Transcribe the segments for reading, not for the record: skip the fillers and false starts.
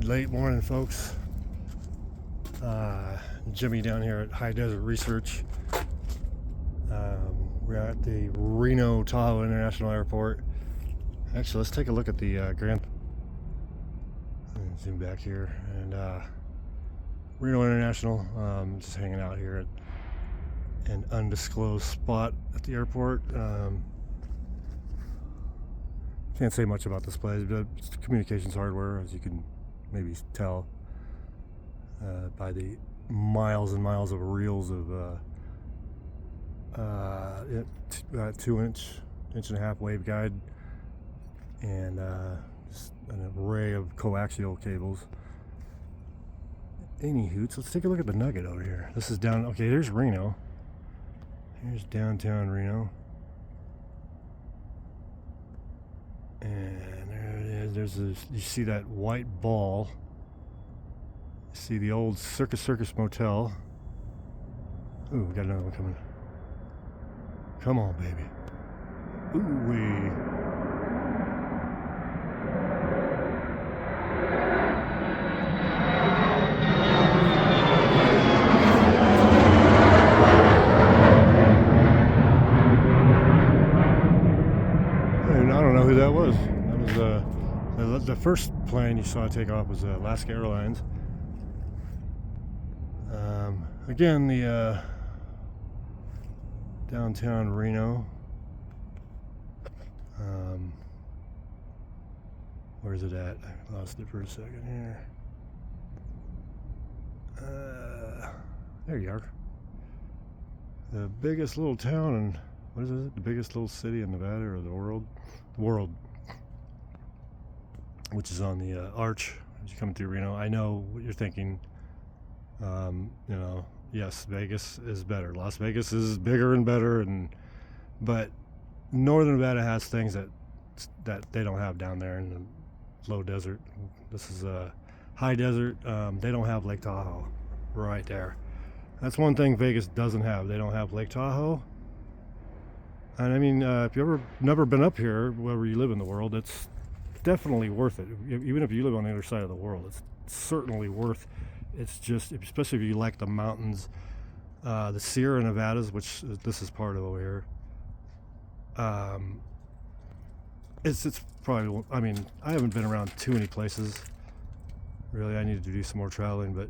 Good late morning, folks. Jimmy down here at High Desert Research. We're at the Reno Tahoe International Airport. Actually, let's take a look at the Grand. Zoom back here, and Reno International. Just hanging out here at an undisclosed spot at the airport. Can't say much about this place, but it's communications hardware, as you can maybe tell by the miles and miles of reels of 2-inch, inch and a half waveguide, and just an array of coaxial cables. Any hoots, let's take a look at the nugget over here. This is down, okay, there's Reno. Here's downtown Reno. And there it is. You see that white ball. You see the old Circus Motel. Ooh, we got another one coming. Come on, baby. Ooh wee. I don't know who that was. That was the first plane you saw take off was Alaska Airlines. Again, the downtown Reno. Where's it at? I lost it for a second here. There you are. The biggest little town in, what is it? The biggest little city in Nevada or the world? The world. Which is on the arch as you come through Reno. I know what you're thinking. Yes, Vegas is better. Las Vegas is bigger and better, but Northern Nevada has things that they don't have down there in the low desert. This is high desert. They don't have Lake Tahoe right there. That's one thing Vegas doesn't have. They don't have Lake Tahoe. And I mean, if you've never been up here, wherever you live in the world, it's definitely worth it. Even if you live on the other side of the world, it's certainly worth. It's just, especially if you like the mountains, the Sierra Nevadas, which this is part of over here. It's probably. I mean, I haven't been around too many places. Really, I needed to do some more traveling, but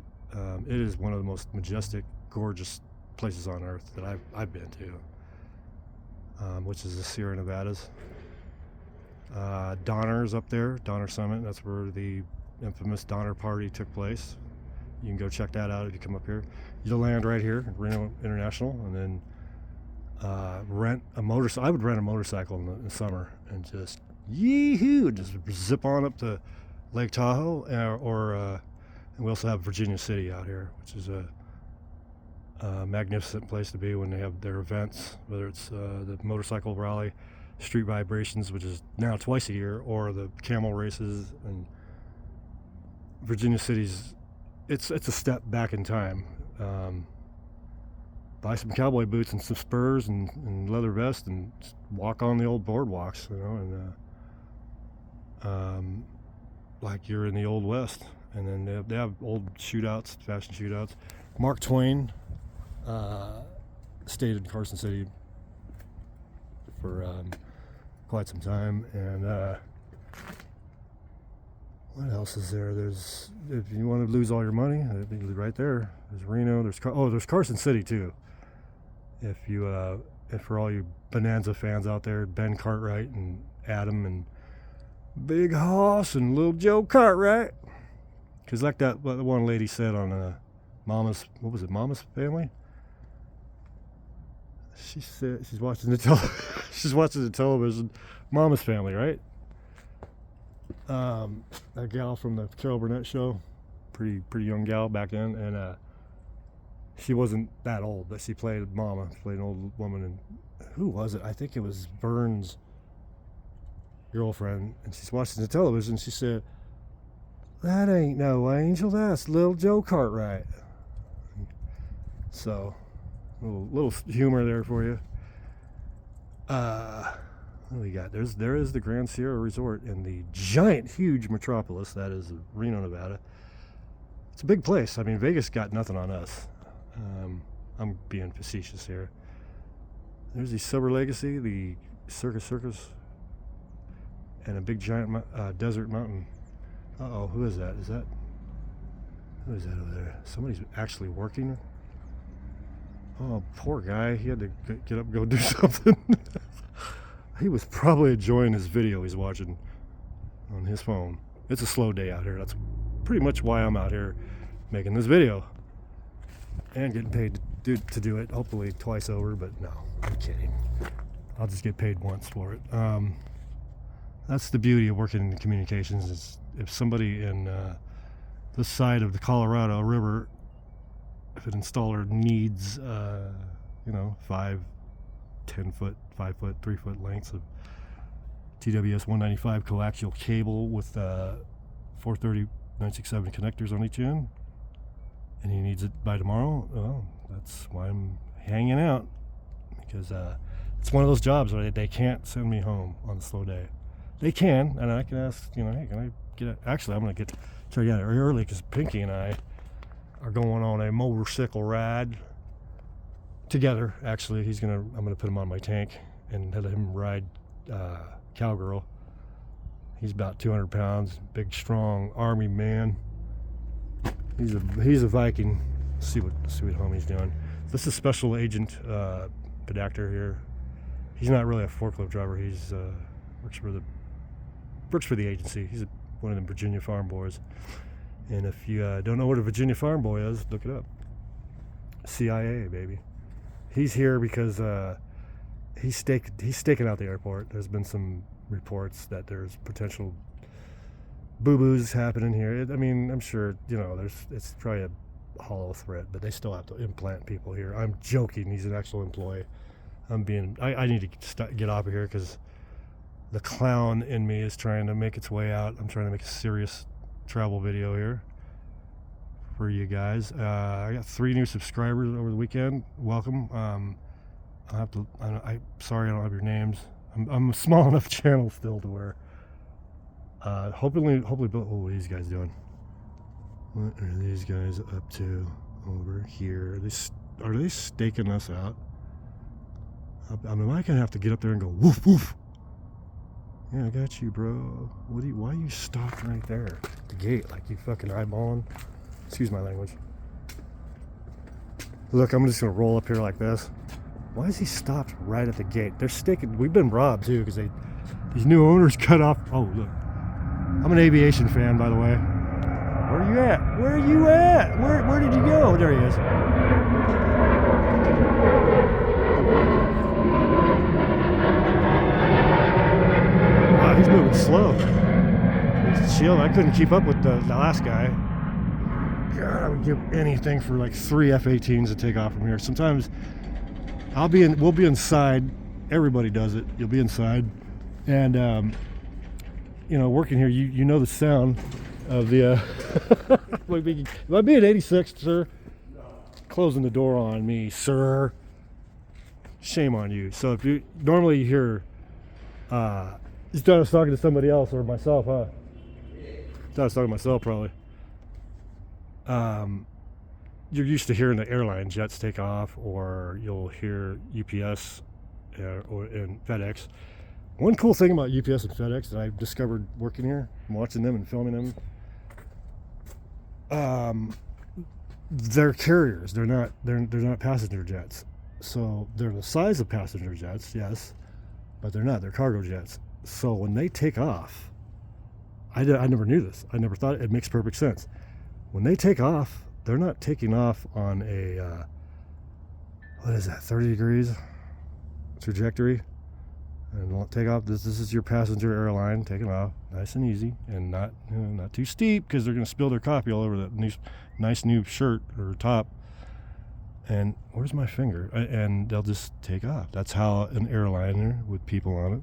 it is one of the most majestic, gorgeous places on earth that I've been to. Which is the Sierra Nevadas. Donner's up there, Donner Summit. That's where the infamous Donner Party took place. You can go check that out if you come up here. You'll land right here at Reno International, and then rent a motorcycle. I would rent a motorcycle in the summer and just yee-hoo, just zip on up to Lake Tahoe, and we also have Virginia City out here, which is a magnificent place to be when they have their events, whether it's the motorcycle rally, Street Vibrations, which is now twice a year, or the camel races. And Virginia City's it's a step back in time. Buy some cowboy boots and some spurs and leather vest and walk on the old boardwalks, and like you're in the Old West. And then they have old shootouts, fashion shootouts. Mark Twain stayed in Carson City for quite some time, and what else is there? There's, if you want to lose all your money, right there. There's Reno. There's Carson City too. If for all you Bonanza fans out there, Ben Cartwright and Adam and Big Hoss and Little Joe Cartwright, because like that one lady said on Mama's Family. She said she's watching the television. Mama's Family, right? That gal from the Carol Burnett show, pretty young gal back then, and she wasn't that old, but she played Mama, played an old woman. And who was it? I think it was Vern's girlfriend. And she's watching the television. She said, "That ain't no angel. That's Little Joe Cartwright." So, a little humor there for you. What do we got? There is the Grand Sierra Resort in the giant, huge metropolis that is Reno, Nevada. It's a big place. I mean, Vegas got nothing on us. I'm being facetious here. There's the Silver Legacy, the Circus, and a big giant desert mountain. Uh-oh, who is that? Who is that over there? Somebody's actually working. Oh, poor guy. He had to get up and go do something. He was probably enjoying his video he's watching on his phone. It's a slow day out here. That's pretty much why I'm out here making this video. And getting paid to do it, hopefully twice over, but no, I'm kidding. I'll just get paid once for it. That's the beauty of working in communications, is if somebody in this side of the Colorado River, if an installer needs, 5, 10 foot, 5 foot, 3 foot lengths of TWS 195 coaxial cable with 430 967 connectors on each end, and he needs it by tomorrow, well, that's why I'm hanging out, because it's one of those jobs where they can't send me home on a slow day. They can, and I can ask, hey, can I get it? Actually, I'm going to try to get it early, because Pinky and I are going on a motorcycle ride together. Actually, I'm going to put him on my tank and let him ride Cowgirl. He's about 200 pounds, big, strong Army man. He's a Viking. See what homie's doing. This is Special Agent Pedactor here. He's not really a forklift driver. He's works for the agency. He's one of the Virginia farm boys. And if you don't know what a Virginia farm boy is, look it up. CIA, baby. He's here because he's staking out the airport. There's been some reports that there's potential boo-boos happening here. I'm sure, it's probably a hollow threat, but they still have to implant people here. I'm joking. He's an actual employee. I need to get off of here because the clown in me is trying to make its way out. I'm trying to make a serious travel video here for you guys. I got 3 new subscribers over the weekend. Welcome. Sorry I don't have your names. I'm a small enough channel still to where hopefully what are these guys doing? What are these guys up to over here? Are they staking us out? Am I gonna have to get up there and go woof woof? Yeah, I got you, bro. Why are you stopped right there at the gate, like you fucking eyeballing? Excuse my language. Look, I'm just gonna roll up here like this. Why is he stopped right at the gate? They're staking. We've been robbed too, because these new owners cut off. Oh, look. I'm an aviation fan, by the way. Where are you at? Where are you at? Where did you go? There he is. Wow, he's moving slow. He's chill. I couldn't keep up with the last guy. God, I would give anything for like 3 F-18s to take off from here. Sometimes we'll be inside. Everybody does it. You'll be inside. And, working here, you know the sound of the, am I being 86, sir? No. Closing the door on me, sir. Shame on you. So if you hear, you thought I was talking to somebody else or myself, huh? Thought I was talking to myself, probably. You're used to hearing the airline jets take off, or you'll hear UPS and FedEx. One cool thing about UPS and FedEx that I've discovered working here, watching them and filming them, they're carriers. They're not passenger jets. So they're the size of passenger jets, yes, but they're not. They're cargo jets. So when they take off, I never knew this. I never thought it makes perfect sense. When they take off, they're not taking off on a, 30 degrees trajectory. And take off. This is your passenger airline taking off, nice and easy, and not too steep, because they're going to spill their coffee all over that nice new shirt or top. And where's my finger? And they'll just take off. That's how an airliner with people on it.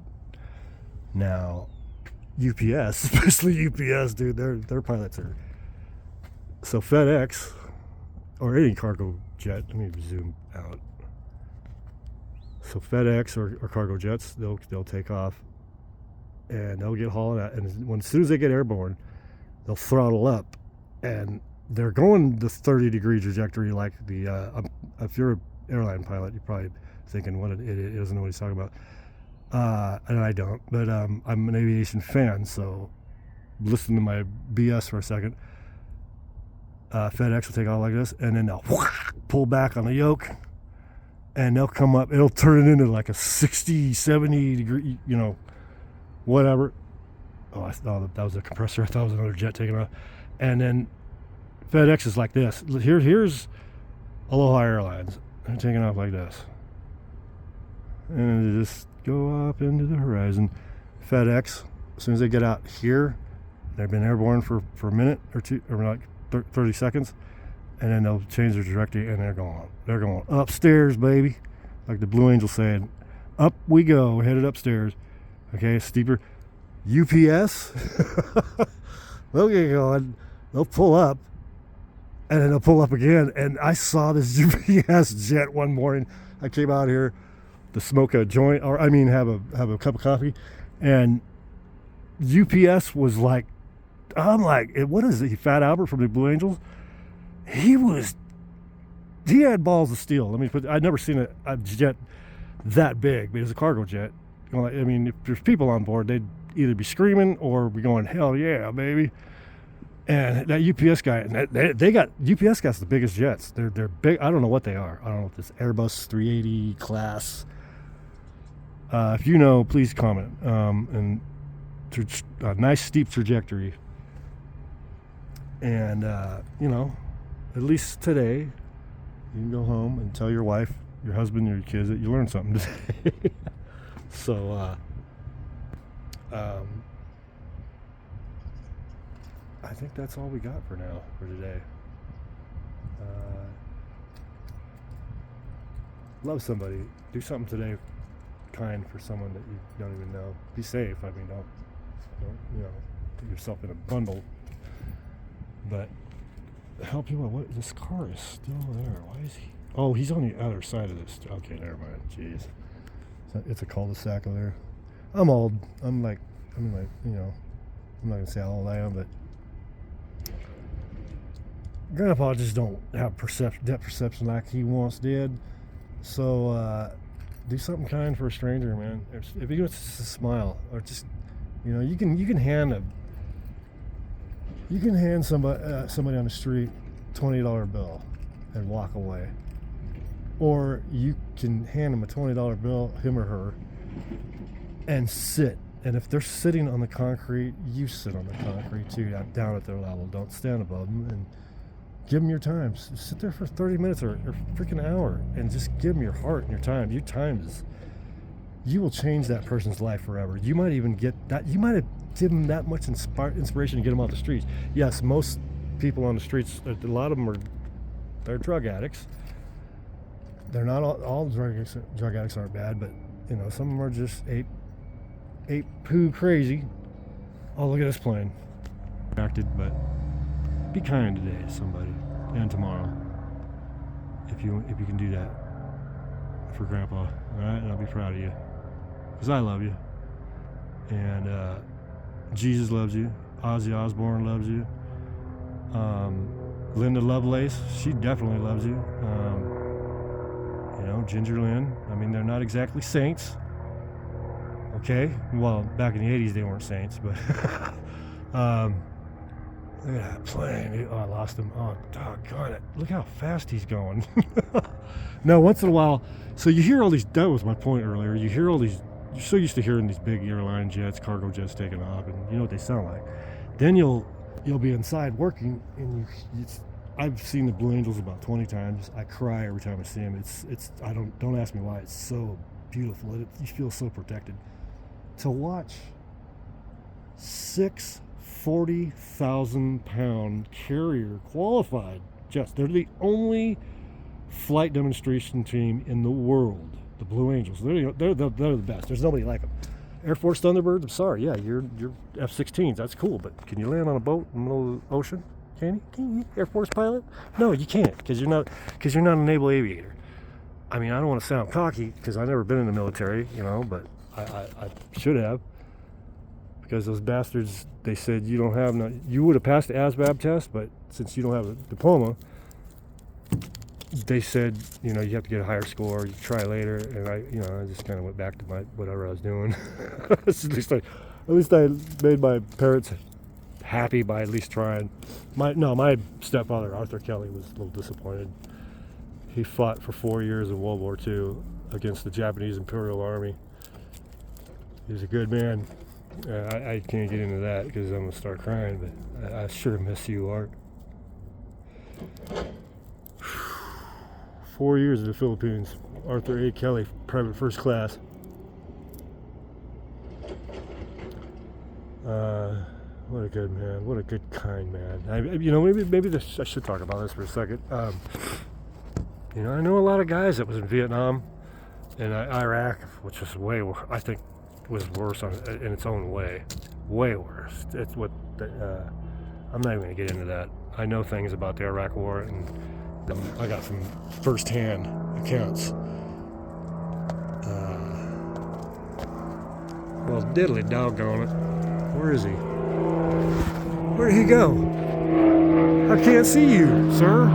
Now, UPS, especially UPS, dude, their pilots are. So FedEx or any cargo jet. Let me zoom out. So FedEx or cargo jets, they'll take off and they'll get hauled out. And as soon as they get airborne, they'll throttle up, and they're going the 30-degree trajectory like the. If you're an airline pilot, you're probably thinking, "What an idiot! He doesn't know what he's talking about." And I don't, but I'm an aviation fan, so listen to my BS for a second. FedEx will take off like this, and then they'll pull back on the yoke, and they'll come up. It'll turn it into like a 60, 70 degree, whatever. Oh, I thought that was a compressor. I thought it was another jet taking off. And then FedEx is like this. Here's Aloha Airlines. They're taking off like this. And they just go up into the horizon. FedEx, as soon as they get out here, they've been airborne for a minute or two, or like 30 seconds, and then they'll change their trajectory, and they're going upstairs, baby, like the Blue Angel said. Up we go, headed upstairs. Okay, steeper. UPS, they'll get going, they'll pull up, and then they'll pull up again. And I saw this UPS jet one morning. I came out here to smoke a joint, or have a cup of coffee, and UPS was like, I'm like, what is it? Fat Albert from the Blue Angels? He had balls of steel. I'd never seen a jet that big, but it was a cargo jet. If there's people on board, they'd either be screaming or be going, hell yeah, baby. And that UPS guy, they got, UPS got the biggest jets. They're big. I don't know what they are. I don't know if it's Airbus 380 class. If you know, please comment. And a nice steep trajectory. And, at least today, you can go home and tell your wife, your husband, your kids that you learned something today. So, I think that's all we got for now, for today. Love somebody. Do something today kind for someone that you don't even know. Be safe. Don't put yourself in a bundle. But help people. What? This car is still there. Why is he? Oh, he's on the other side of this. Okay, never mind. Jeez. It's a cul-de-sac over there. I'm old. I'm not gonna say how old I am, but Grandpa just don't have depth perception like he once did. So do something kind for a stranger, man. If you just a smile, or just you can hand somebody on the street $20 bill and walk away. Or you can hand them a $20 bill, him or her, and sit. And if they're sitting on the concrete, you sit on the concrete too, down at their level. Don't stand above them, and give them your time. Sit there for 30 minutes or freaking hour, and just give them your heart and your time. Your time you will change that person's life forever. You might even get that. You might have given them that much inspiration to get them off the streets. Yes, most people on the streets, a lot of them they're drug addicts. They're not all drug addicts aren't bad, but some of them are just ape poo crazy. Oh, look at this plane. Acted, but be kind today to somebody, and tomorrow, if you can do that for Grandpa. All right, and I'll be proud of you, because I love you, and Jesus loves you. Ozzy Osbourne loves you. Linda Lovelace, she definitely loves you. Ginger Lynn. They're not exactly saints. Okay? Well, back in the 80s they weren't saints, but look at that plane. Oh, I lost him. Oh, doggone it. Look how fast he's going. No, once in a while, so you hear all these, that was my point earlier, you hear all these, you're so used to hearing these big airline jets, cargo jets taking off, and you know what they sound like. Then you'll be inside working, and I've seen the Blue Angels about 20 times. I cry every time I see them. I don't ask me why. It's so beautiful. You feel so protected. To watch 6 40,000-pound carrier qualified jets. They're the only flight demonstration team in the world. The Blue Angels. They're the best. There's nobody like them. Air Force Thunderbirds. I'm sorry. Yeah, you're F-16s. That's cool, but can you land on a boat in the middle of the ocean? Can you? Air Force pilot? No, you can't, because you're not a naval aviator. I mean, I don't want to sound cocky because I've never been in the military, you know, but I should have. Because those bastards, they said you don't have you would have passed the ASVAB test, but since you don't have a diploma, they said, you know, you have to get a higher score, you try later, and I just kind of went back to whatever I was doing. At least I made my parents happy by at least trying. My stepfather, Arthur Kelly, was a little disappointed. He fought for 4 years in World War II against the Japanese Imperial Army. He was a good man. I can't get into that because I'm going to start crying, but I sure miss you, Art. 4 years in the Philippines. Arthur A. Kelly, private first class. What a good man. What a good, kind man. Maybe I should talk about this for a second. You know, I know a lot of guys that was in Vietnam and Iraq, which was I think was worse in its own way. Way worse. It's what I'm not even going to get into that. I know things about the Iraq War, and I got from first-hand accounts. Well, diddly doggone it. Where is he? Where did he go? I can't see you, sir.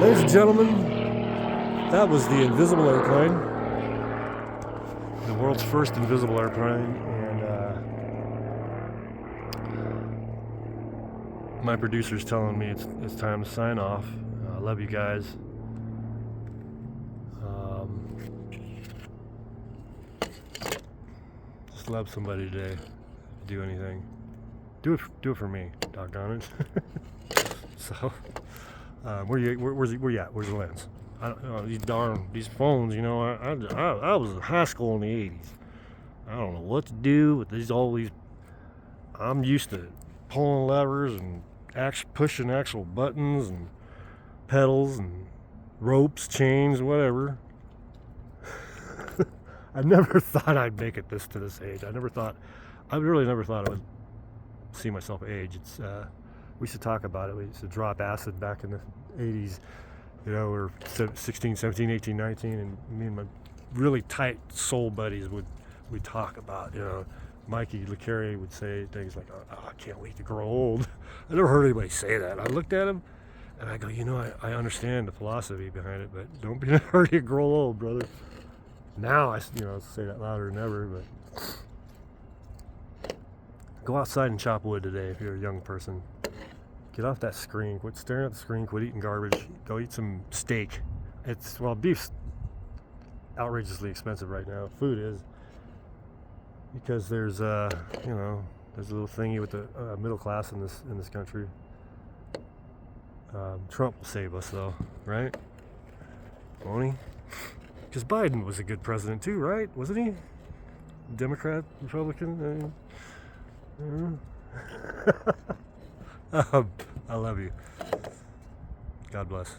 Ladies and gentlemen, that was the invisible airplane. The world's first invisible airplane. And my producer's telling me it's time to sign off. I love you guys. Just love somebody today. Do anything. Do it for me. Doggone it. So, where you at? Where's the lens? I don't know, these phones. You know, I was in high school in the '80s. I don't know what to do with all these. I'm used to pulling levers and pushing actual buttons and pedals and ropes, chains, whatever. I never thought I'd make it to this age. I really never thought I would see myself age. We used to talk about it. We used to drop acid back in the 80s. You know, we were 16, 17, 18, 19, and me and my really tight soul buddies we'd talk about, you know, Mikey LeCarry would say things like, oh, I can't wait to grow old. I never heard anybody say that. I looked at him and I go, you know, I understand the philosophy behind it, but don't be in a hurry to grow old, brother. Now I say that louder than ever, but go outside and chop wood today if you're a young person. Get off that screen. Quit staring at the screen. Quit eating garbage. Go eat some steak. Beef's outrageously expensive right now. Food is, because there's a little thingy with the middle class in this country. Trump will save us though, right? Won't he? Because Biden was a good president too, right? Wasn't he? Democrat, Republican. I love you. God bless.